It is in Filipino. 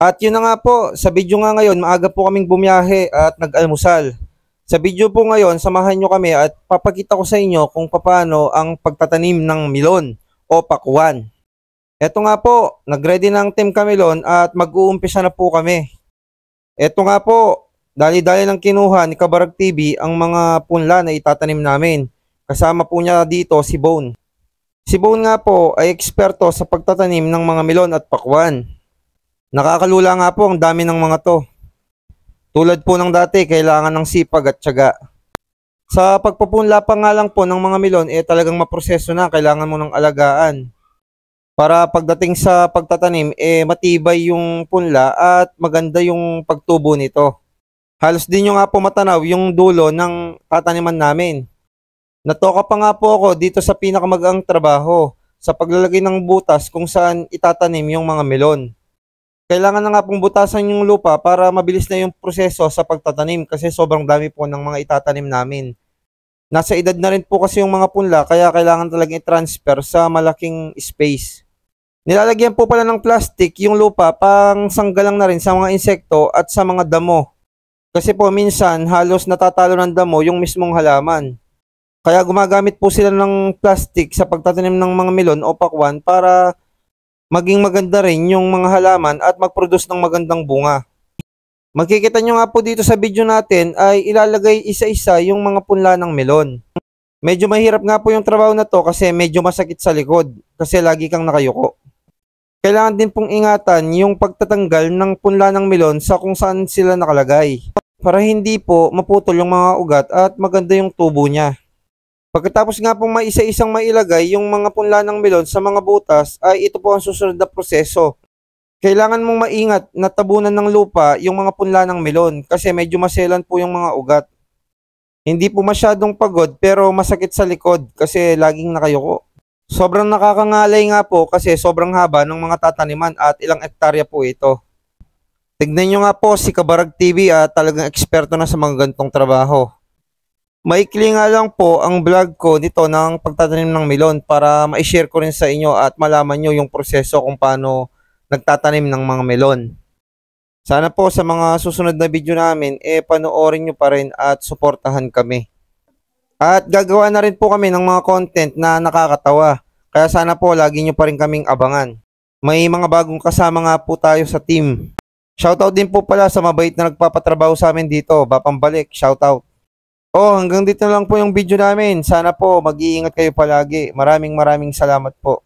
At yun na nga po, sa video nga ngayon, maaga po kaming bumiyahe at nag-almusal. Sa video po ngayon, samahan nyo kami at papakita ko sa inyo kung paano ang pagtatanim ng milon o pakuan. Eto nga po, nagready ng team Kamilon at mag-uumpisa na po kami. Eto nga po, dali-dali lang kinuha ni Kabarag TV ang mga punla na itatanim namin. Kasama po niya dito si Bone. Si Bone nga po ay eksperto sa pagtatanim ng mga milon at pakuan. Nakakalula nga po ang dami ng mga to. Tulad po ng dati, kailangan ng sipag at tiyaga. Sa pagpapunla pa nga lang po ng mga milon, talagang maproseso na, kailangan mo ng alagaan. Para pagdating sa pagtatanim, matibay yung punla at maganda yung pagtubo nito. Halos din nyo nga po matanaw yung dulo ng tataniman namin. Natoka pa nga po ako dito sa pinakamagaang trabaho, sa paglalagay ng butas kung saan itatanim yung mga melon. Kailangan na nga pong butasan yung lupa para mabilis na yung proseso sa pagtatanim kasi sobrang dami po ng mga itatanim namin. Nasa edad na rin po kasi yung mga punla kaya kailangan talagang i-transfer sa malaking space. Nilalagyan po pala ng plastic yung lupa pang sanggalang na rin sa mga insekto at sa mga damo. Kasi po minsan halos natatalo ng damo yung mismong halaman. Kaya gumagamit po sila ng plastic sa pagtatanim ng mga melon o pakwan para maging maganda rin yung mga halaman at mag-produce ng magandang bunga. Makikita nyo nga po dito sa video natin ay ilalagay isa-isa yung mga punla ng melon. Medyo mahirap nga po yung trabaho na to kasi medyo masakit sa likod kasi lagi kang nakayuko. Kailangan din pong ingatan yung pagtatanggal ng punla ng melon sa kung saan sila nakalagay para hindi po maputol yung mga ugat at maganda yung tubo niya. Pagkatapos nga pong may isa-isang mailagay yung mga punla ng melon sa mga butas ay ito po ang susunod na proseso. Kailangan mong maingat na tabunan ng lupa yung mga punla ng melon kasi medyo maselan po yung mga ugat. Hindi po masyadong pagod pero masakit sa likod kasi laging nakayuko. Sobrang nakakangalay nga po kasi sobrang haba ng mga tataniman at ilang hektarya po ito. Tignan nyo nga po si Kabarag TV at talagang eksperto na sa mga ganitong trabaho. Maikli nga lang po ang vlog ko nito ng pagtatanim ng melon para ma-share ko rin sa inyo at malaman nyo yung proseso kung paano nagtatanim ng mga melon. Sana po sa mga susunod na video namin, panoorin nyo pa rin at suportahan kami. At gagawa na rin po kami ng mga content na nakakatawa. Kaya sana po lagi nyo pa rin kaming abangan. May mga bagong kasama nga po tayo sa team. Shoutout din po pala sa mabait na nagpapatrabaho sa amin dito. Bapambalik, shoutout. Hanggang dito lang po yung video namin. Sana po mag-iingat kayo palagi. Maraming salamat po.